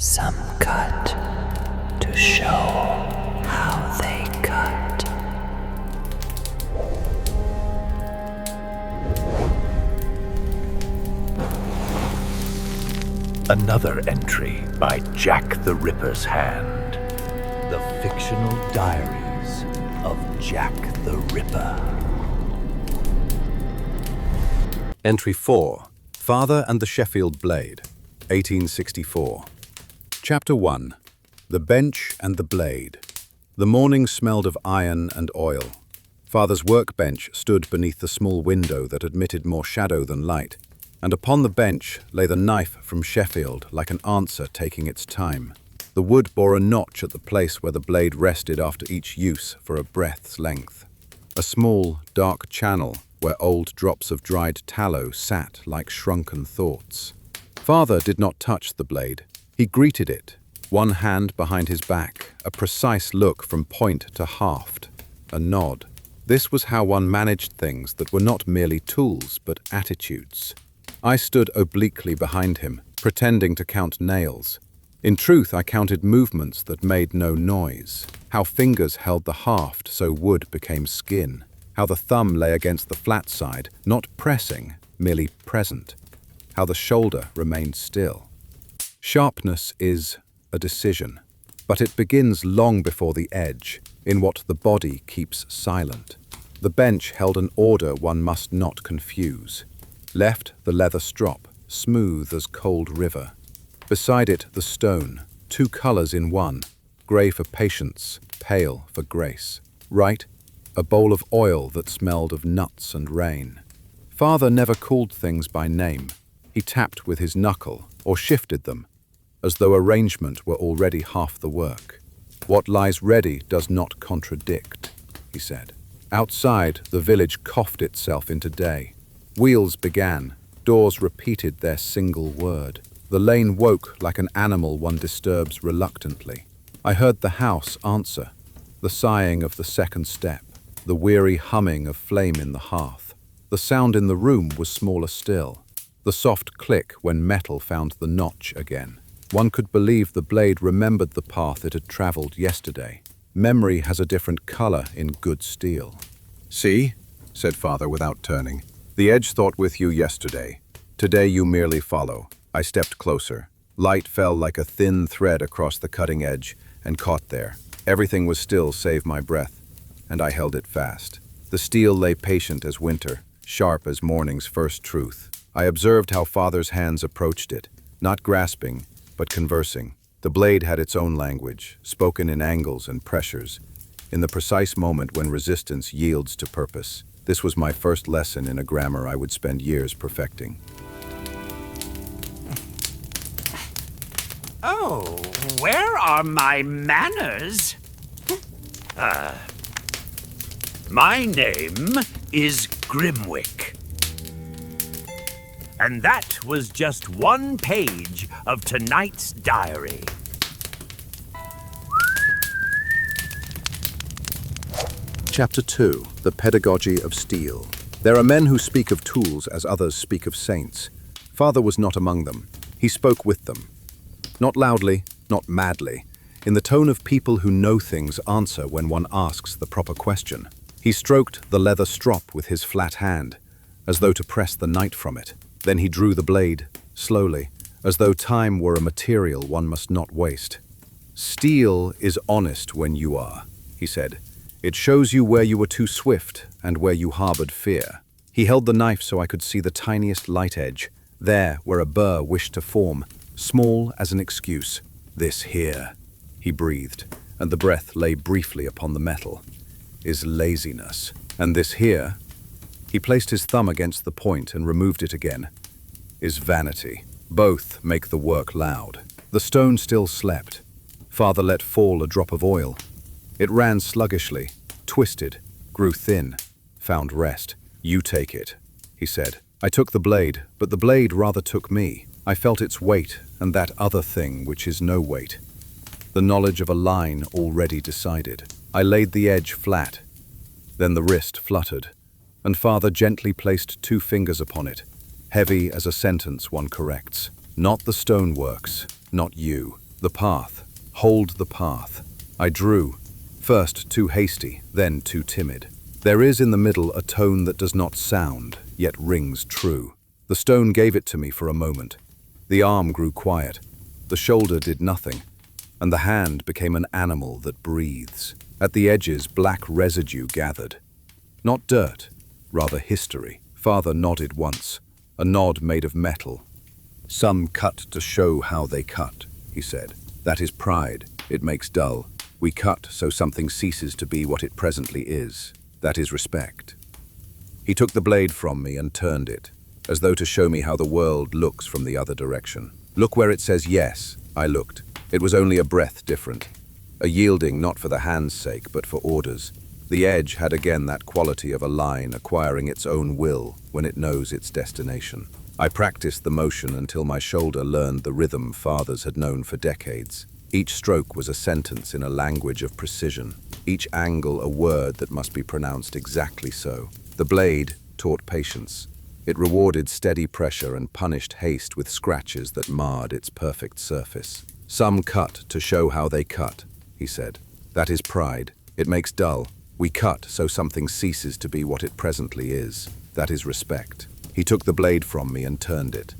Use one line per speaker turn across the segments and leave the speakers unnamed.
Some cut to show how they cut.
Another entry by Jack the Ripper's hand. The Fictional Diaries of Jack the Ripper.
Entry 4. Father and the Sheffield Blade, 1864. Chapter 1. The Bench and the Blade. The morning smelled of iron and oil. Father's workbench stood beneath the small window that admitted more shadow than light, and upon the bench lay the knife from Sheffield like an answer taking its time. The wood bore a notch at the place where the blade rested after each use for a breath's length. A small, dark channel where old drops of dried tallow sat like shrunken thoughts. Father did not touch the blade. He greeted it, one hand behind his back, a precise look from point to haft, a nod. This was how one managed things that were not merely tools but attitudes. I stood obliquely behind him, pretending to count nails. In truth, I counted movements that made no noise, how fingers held the haft so wood became skin, how the thumb lay against the flat side, not pressing, merely present, how the shoulder remained still. Sharpness is a decision, but it begins long before the edge, in what the body keeps silent. The bench held an order one must not confuse. Left the leather strop, smooth as cold river. Beside it the stone, two colors in one, grey for patience, pale for grace. Right, a bowl of oil that smelled of nuts and rain. Father never called things by name. He tapped with his knuckle, or shifted them, as though arrangement were already half the work. What lies ready does not contradict, he said. Outside, the village coughed itself into day. Wheels began, doors repeated their single word. The lane woke like an animal one disturbs reluctantly. I heard the house answer, the sighing of the second step, the weary humming of flame in the hearth. The sound in the room was smaller still, the soft click when metal found the notch again. One could believe the blade remembered the path it had traveled yesterday. Memory has a different color in good steel. "See," said Father without turning. "The edge thought with you yesterday. Today you merely follow." I stepped closer. Light fell like a thin thread across the cutting edge and caught there. Everything was still save my breath, and I held it fast. The steel lay patient as winter, sharp as morning's first truth. I observed how Father's hands approached it, not grasping, but conversing. The blade had its own language, spoken in angles and pressures, in the precise moment when resistance yields to purpose. This was my first lesson in a grammar I would spend years perfecting.
Oh, where are my manners? My name is Grimwick. And that was just one page of tonight's diary.
Chapter 2. The Pedagogy of Steel. There are men who speak of tools as others speak of saints. Father was not among them. He spoke with them. Not loudly, not madly. In the tone of people who know things answer when one asks the proper question. He stroked the leather strop with his flat hand, as though to press the night from it. Then he drew the blade, slowly, as though time were a material one must not waste. "Steel is honest when you are," he said. "It shows you where you were too swift and where you harbored fear." He held the knife so I could see the tiniest light edge, there where a burr wished to form, small as an excuse. "This here," he breathed, and the breath lay briefly upon the metal, "is laziness. And this here," he placed his thumb against the point and removed it again, "is vanity. Both make the work loud." The stone still slept. Father let fall a drop of oil. It ran sluggishly, twisted, grew thin, found rest. "You take it," he said. I took the blade, but the blade rather took me. I felt its weight and that other thing which is no weight. The knowledge of a line already decided. I laid the edge flat. Then the wrist fluttered, and Father gently placed 2 fingers upon it, heavy as a sentence one corrects. "Not the stoneworks, not you. The path. Hold the path. I drew. First too hasty, then too timid. There is in the middle a tone that does not sound, yet rings true. The stone gave it to me for a moment. The arm grew quiet. The shoulder did nothing. And the hand became an animal that breathes. At the edges, black residue gathered. Not dirt, rather history. Father nodded once, a nod made of metal. Some cut to show how they cut, he said. That is pride. It makes dull. We cut so something ceases to be what it presently is. That is respect. He took the blade from me and turned it, as though to show me how the world looks from the other direction. Look where it says yes. I looked. It was only a breath different. A yielding not for the hand's sake, but for orders. The edge had again that quality of a line acquiring its own will when it knows its destination. I practiced the motion until my shoulder learned the rhythm fathers had known for decades. Each stroke was a sentence in a language of precision, each angle a word that must be pronounced exactly so. The blade taught patience. It rewarded steady pressure and punished haste with scratches that marred its perfect surface. Some cut to show how they cut, he said. That is pride. It makes dull. We cut so something ceases to be what it presently is. That is respect. He took the blade from me and turned it,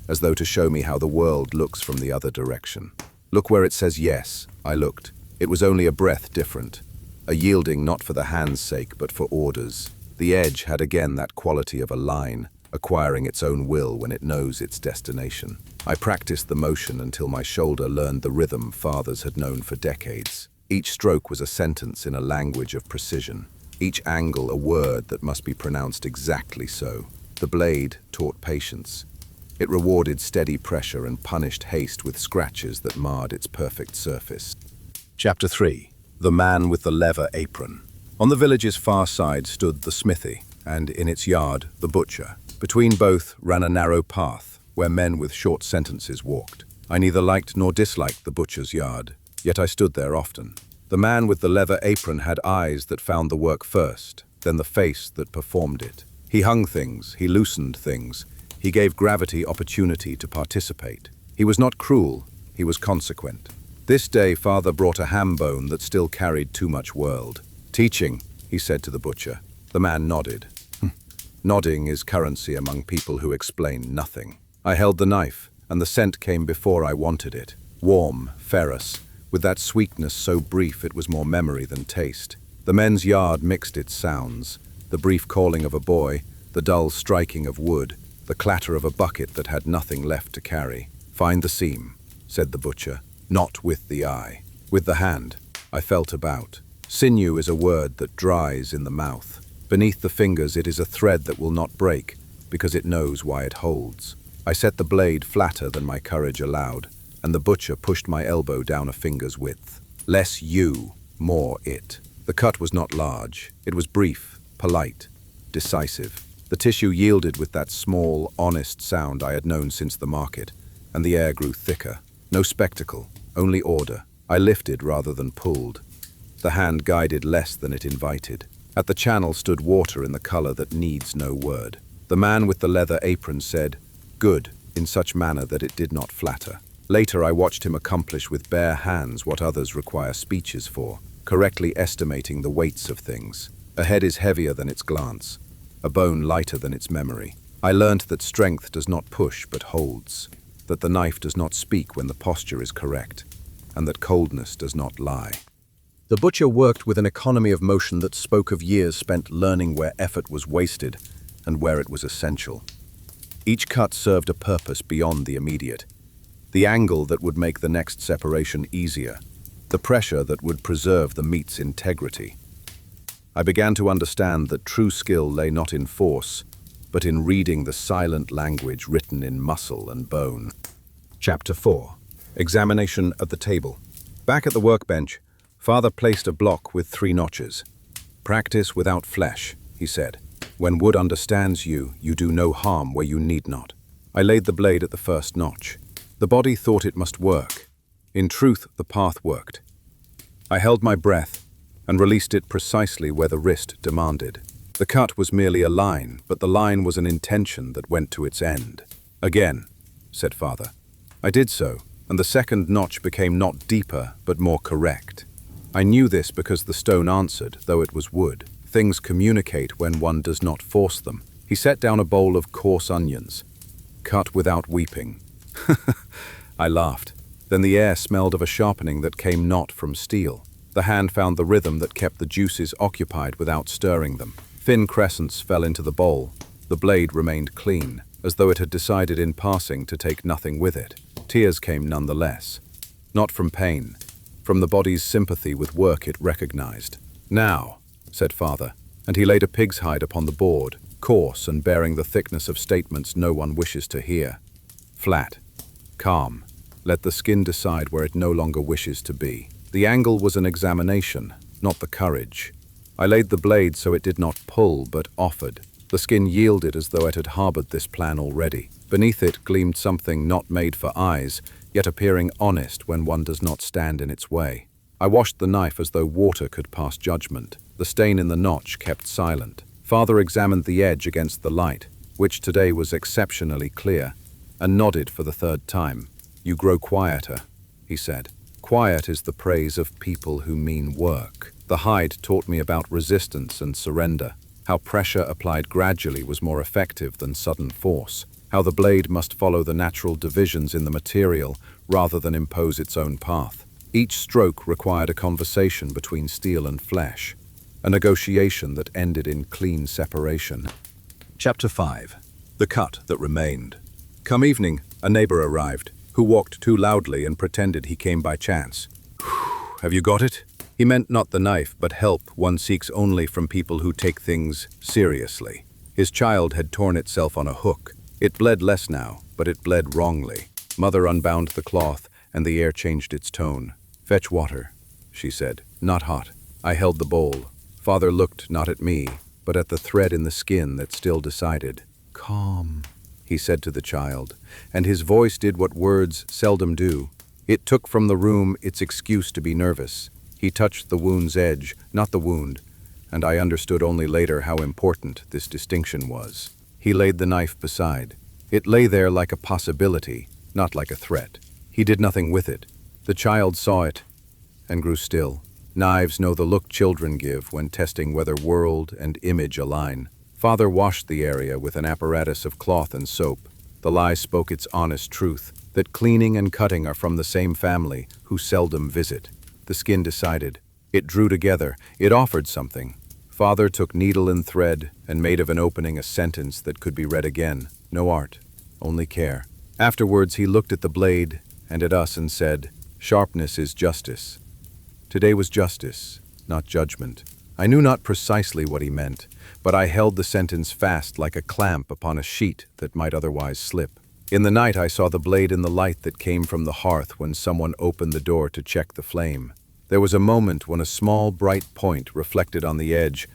as though to show me how the world looks from the other direction. Look where it says yes. I looked. It was only a breath different. A yielding not for the hand's sake, but for orders. The edge had again that quality of a line, acquiring its own will when it knows its destination. I practiced the motion until my shoulder learned the rhythm fathers had known for decades. Each stroke was a sentence in a language of precision, each angle a word that must be pronounced exactly so. The blade taught patience. It rewarded steady pressure and punished haste with scratches that marred its perfect surface. Chapter 3. The Man with the Leather Apron. On the village's far side stood the smithy, and in its yard, the butcher. Between both ran a narrow path, where men with short sentences walked. I neither liked nor disliked the butcher's yard, yet I stood there often. The man with the leather apron had eyes that found the work first, then the face that performed it. He hung things, he loosened things, he gave gravity opportunity to participate. He was not cruel, he was consequent. This day father brought a ham bone that still carried too much world. Teaching, he said to the butcher. The man nodded. Nodding is currency among people who explain nothing. I held the knife, and the scent came before I wanted it. Warm, ferrous, with that sweetness so brief it was more memory than taste. The men's yard mixed its sounds, the brief calling of a boy, the dull striking of wood, the clatter of a bucket that had nothing left to carry. Find the seam, said the butcher, not with the eye, with the hand. I felt about. Sinew is a word that dries in the mouth. Beneath the fingers it is a thread that will not break, because it knows why it holds. I set the blade flatter than my courage allowed, and the butcher pushed my elbow down a finger's width. Less you, more it. The cut was not large. It was brief, polite, decisive. The tissue yielded with that small, honest sound I had known since the market, and the air grew thicker. No spectacle, only order. I lifted rather than pulled. The hand guided less than it invited. At the channel stood water in the color that needs no word. The man with the leather apron said, "Good," in such manner that it did not flatter. Later I watched him accomplish with bare hands what others require speeches for, correctly estimating the weights of things. A head is heavier than its glance, a bone lighter than its memory. I learnt that strength does not push but holds, that the knife does not speak when the posture is correct, and that coldness does not lie. The butcher worked with an economy of motion that spoke of years spent learning where effort was wasted and where it was essential. Each cut served a purpose beyond the immediate. The angle that would make the next separation easier, the pressure that would preserve the meat's integrity. I began to understand that true skill lay not in force, but in reading the silent language written in muscle and bone. Chapter 4. Examination at the table. Back at the workbench, father placed a block with 3 notches. Practice without flesh, he said. When wood understands you, you do no harm where you need not. I laid the blade at the first notch. The body thought it must work. In truth, the path worked. I held my breath and released it precisely where the wrist demanded. The cut was merely a line, but the line was an intention that went to its end. Again, said father. I did so, and the second notch became not deeper, but more correct. I knew this because the stone answered, though it was wood. Things communicate when one does not force them. He set down a bowl of coarse onions. Cut without weeping. I laughed. Then the air smelled of a sharpening that came not from steel. The hand found the rhythm that kept the juices occupied without stirring them. Thin crescents fell into the bowl. The blade remained clean, as though it had decided in passing to take nothing with it. Tears came nonetheless. Not from pain, from the body's sympathy with work it recognized. "Now," said Father, and he laid a pig's hide upon the board, coarse and bearing the thickness of statements no one wishes to hear. Flat. Calm. Let the skin decide where it no longer wishes to be. The angle was an examination, not the courage. I laid the blade so it did not pull, but offered. The skin yielded as though it had harbored this plan already. Beneath it gleamed something not made for eyes, yet appearing honest when one does not stand in its way. I washed the knife as though water could pass judgment. The stain in the notch kept silent. Father examined the edge against the light, which today was exceptionally clear, and nodded for the third time. "You grow quieter," he said. "Quiet is the praise of people who mean work." The hide taught me about resistance and surrender, how pressure applied gradually was more effective than sudden force, how the blade must follow the natural divisions in the material rather than impose its own path. Each stroke required a conversation between steel and flesh, a negotiation that ended in clean separation. Chapter 5. The Cut That Remained. Come evening, a neighbor arrived, who walked too loudly and pretended he came by chance. "Have you got it?" He meant not the knife, but help one seeks only from people who take things seriously. His child had torn itself on a hook. It bled less now, but it bled wrongly. Mother unbound the cloth, and the air changed its tone. "Fetch water," she said. "Not hot." I held the bowl. Father looked not at me, but at the thread in the skin that still decided. "Calm," he said to the child, and his voice did what words seldom do. It took from the room its excuse to be nervous. He touched the wound's edge, not the wound, and I understood only later how important this distinction was. He laid the knife beside. It lay there like a possibility, not like a threat. He did nothing with it. The child saw it and grew still. Knives know the look children give when testing whether world and image align. Father washed the area with an apparatus of cloth and soap. The lie spoke its honest truth, that cleaning and cutting are from the same family, who seldom visit. The skin decided. It drew together. It offered something. Father took needle and thread and made of an opening a sentence that could be read again. No art, only care. Afterwards he looked at the blade and at us and said, "Sharpness is justice." Today was justice, not judgment. I knew not precisely what he meant, but I held the sentence fast like a clamp upon a sheet that might otherwise slip. In the night I saw the blade in the light that came from the hearth when someone opened the door to check the flame. There was a moment when a small bright point reflected on the edge,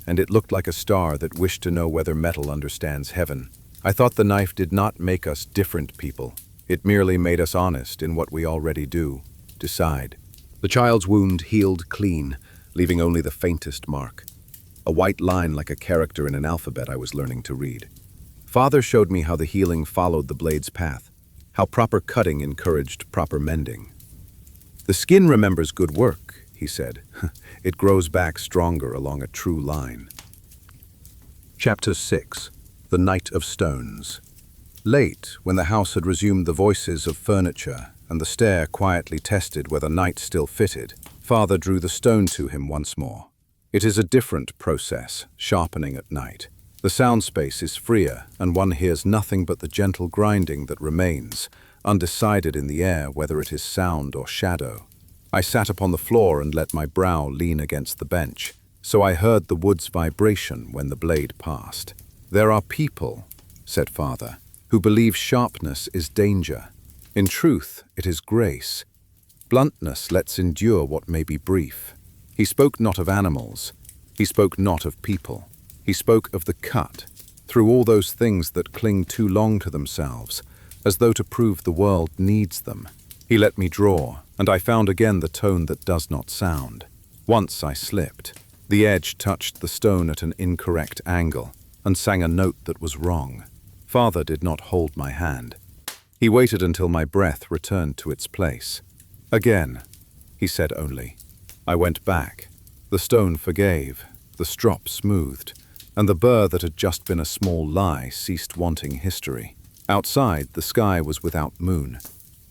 and it looked like a star that wished to know whether metal understands heaven. I thought the knife did not make us different people. It merely made us honest in what we already do, decide. The child's wound healed clean, leaving only the faintest mark. A white line like a character in an alphabet I was learning to read. Father showed me how the healing followed the blade's path, how proper cutting encouraged proper mending. "The skin remembers good work," he said. "It grows back stronger along a true line." Chapter 6. The Night of Stones. Late, when the house had resumed the voices of furniture and the stair quietly tested whether night still fitted, Father drew the stone to him once more. It is a different process, sharpening at night. The sound space is freer, and one hears nothing but the gentle grinding that remains, undecided in the air whether it is sound or shadow. I sat upon the floor and let my brow lean against the bench, so I heard the wood's vibration when the blade passed. "There are people," said Father, "who believe sharpness is danger. In truth, it is grace. Bluntness lets endure what may be brief." He spoke not of animals. He spoke not of people. He spoke of the cut, through all those things that cling too long to themselves, as though to prove the world needs them. He let me draw, and I found again the tone that does not sound. Once I slipped. The edge touched the stone at an incorrect angle, and sang a note that was wrong. Father did not hold my hand. He waited until my breath returned to its place. Again, he said only. I went back. The stone forgave, the strop smoothed, and the burr that had just been a small lie ceased wanting history. Outside, the sky was without moon.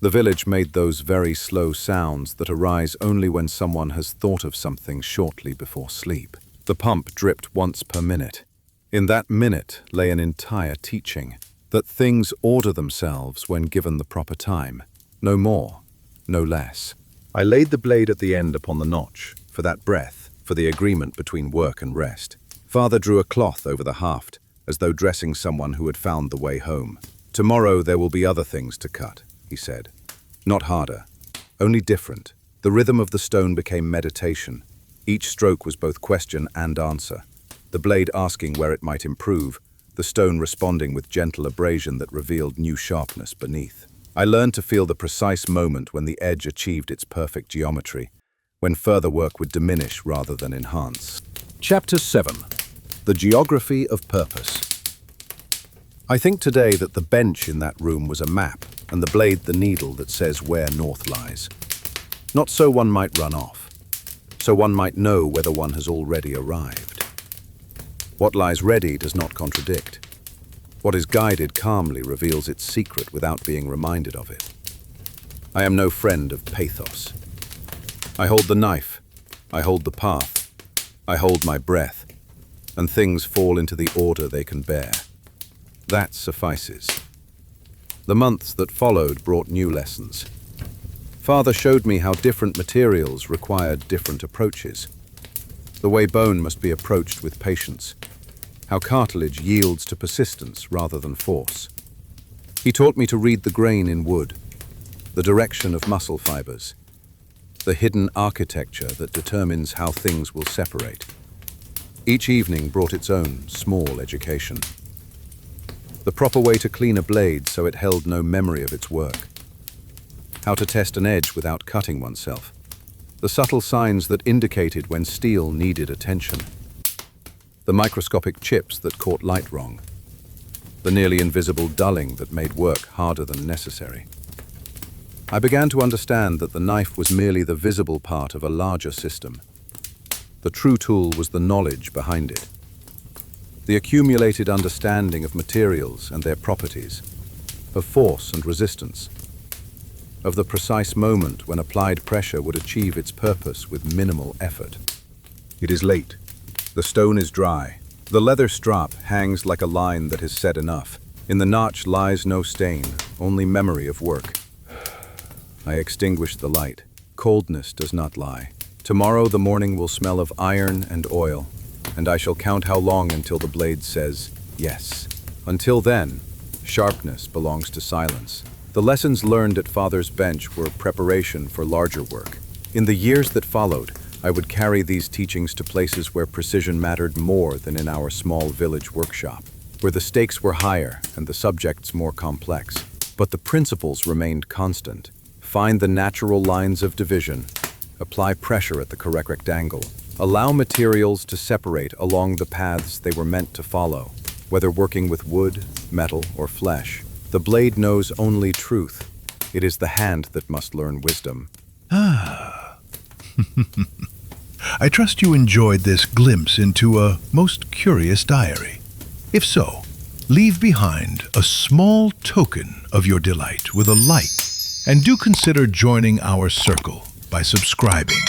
The village made those very slow sounds that arise only when someone has thought of something shortly before sleep. The pump dripped once per minute. In that minute lay an entire teaching, that things order themselves when given the proper time. No more, no less. I laid the blade at the end upon the notch, for that breath, for the agreement between work and rest. Father drew a cloth over the haft, as though dressing someone who had found the way home. Tomorrow there will be other things to cut, he said. Not harder, only different. The rhythm of the stone became meditation. Each stroke was both question and answer. The blade asking where it might improve, the stone responding with gentle abrasion that revealed new sharpness beneath. I learned to feel the precise moment when the edge achieved its perfect geometry, when further work would diminish rather than enhance. Chapter 7. The Geography of Purpose. I think today that the bench in that room was a map, and the blade the needle that says where north lies. Not so one might run off, so one might know whether one has already arrived. What lies ready does not contradict. What is guided calmly reveals its secret without being reminded of it. I am no friend of pathos. I hold the knife, I hold the path, I hold my breath, and things fall into the order they can bear. That suffices. The months that followed brought new lessons. Father showed me how different materials required different approaches. The way bone must be approached with patience. How cartilage yields to persistence rather than force. He taught me to read the grain in wood, the direction of muscle fibers, the hidden architecture that determines how things will separate. Each evening brought its own small education. The proper way to clean a blade so it held no memory of its work. How to test an edge without cutting oneself. The subtle signs that indicated when steel needed attention. The microscopic chips that caught light wrong. The nearly invisible dulling that made work harder than necessary. I began to understand that the knife was merely the visible part of a larger system. The true tool was the knowledge behind it. The accumulated understanding of materials and their properties, of force and resistance, of the precise moment when applied pressure would achieve its purpose with minimal effort. It is late. The stone is dry. The leather strap hangs like a line that has said enough. In the notch lies no stain, only memory of work. I extinguish the light. Coldness does not lie. Tomorrow the morning will smell of iron and oil, and I shall count how long until the blade says yes. Until then, sharpness belongs to silence. The lessons learned at Father's bench were preparation for larger work. In the years that followed, I would carry these teachings to places where precision mattered more than in our small village workshop, where the stakes were higher and the subjects more complex. But the principles remained constant. Find the natural lines of division, apply pressure at the correct angle, allow materials to separate along the paths they were meant to follow. Whether working with wood, metal, or flesh, the blade knows only truth. It is the hand that must learn wisdom.
I trust you enjoyed this glimpse into a most curious diary. If so, leave behind a small token of your delight with a like, and do consider joining our circle by subscribing.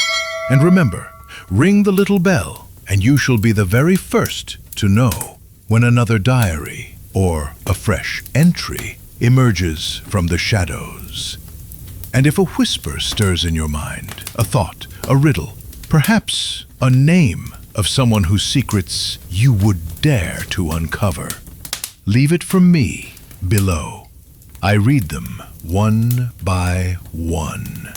And remember, ring the little bell, and you shall be the very first to know when another diary or a fresh entry emerges from the shadows. And if a whisper stirs in your mind, a thought, a riddle, perhaps a name of someone whose secrets you would dare to uncover, leave it for me below. I read them one by one.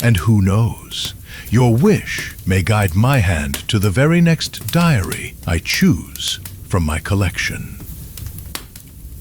And who knows, your wish may guide my hand to the very next diary I choose from my collection.